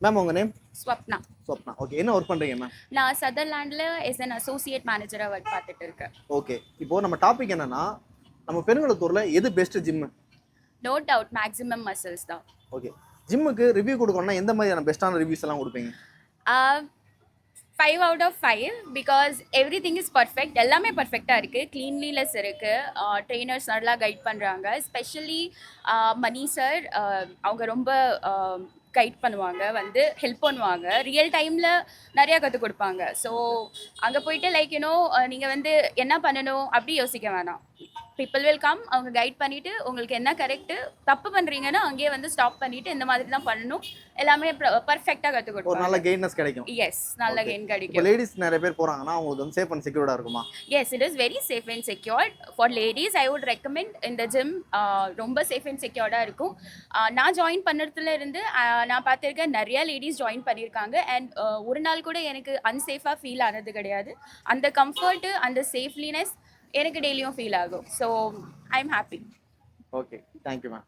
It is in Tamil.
மேம் உங்க நேம்? ஸ்வப்னா. ஸ்வப்னா. ஓகே. என்ன ஒர்க் பண்றீங்க மேம்? நான் சதர்லாண்டில் எஸ் அன் அசோசியேட் மேனேஜராக ஒர்க் பார்த்துட்டு இருக்கேன். ஓகே. இப்போ நம்ம டாபிக் என்னன்னா, நம்ம பெருங்குளத்தூர்ல எது best gym? No doubt maximum muscles தான். ஓகே. ஜிம்முக்கு ரிவ்யூ கொடுக்கணும்னா எந்த மாதிரியான பெஸ்ட்டான ரிவ்யூஸ் எல்லாம் கொடுப்பீங்க? 5 out of 5 because everything is perfect. எல்லாமே பர்ஃபெக்டாக இருக்குது. க்ளீன்லினஸ் இருக்குது. ட்ரெயினர்ஸ் நல்லா கைட் பண்ணுறாங்க. ஸ்பெஷலி மணி சார் அவங்க ரொம்ப கைட் பண்ணுவாங்க, வந்து ஹெல்ப் பண்ணுவாங்க. ரியல் டைமில் நிறையா கற்றுக் கொடுப்பாங்க. ஸோ அங்கே போயிட்டு லைக் யூனோ நீங்கள் வந்து என்ன பண்ணணும் அப்படி யோசிக்க வேணாம். பீப்புள் வில் கம், அவங்க கைட் பண்ணிவிட்டு உங்களுக்கு என்ன கரெக்டு, தப்பு பண்ணுறீங்கன்னா அங்கேயே வந்து ஸ்டாப் பண்ணிவிட்டு இந்த மாதிரி தான் பண்ணணும், எல்லாமே பர்ஃபெக்டாக கற்றுக் ஒரு நல்ல கொடுப்பாங்க. கெய்னஸ் கிடைக்கும். எஸ், நல்ல ஓகே. கெயின் இப்போ கிடைக்கும். லேடிஸ் நிறைய பேர் போறாங்கன்னா அவங்களுக்கு வந்து சேஃப் அண்ட் செக்யூர்டா இருக்குமா? Yes, it is very safe and secured. For ladies I would recommend இந்த ஜிம். ரொம்ப சேஃப் அண்ட் செக்யூர்டாக இருக்கும். நான் ஜாயின் பண்ணுறதுல இருந்து நான் பார்த்துருக்கேன் நிறைய லேடிஸ் ஜாயின் பண்ணியிருக்காங்க. அண்ட் ஒரு நாள் கூட எனக்கு அன்சேஃபாக ஃபீல் ஆனது கிடையாது. அந்த கம்ஃபர்ட்டு, அந்த சேஃப்லினஸ் எனக்கு டெய்லியும் ஃபீல் ஆகும். So I am happy. Okay. Thank you ma'am.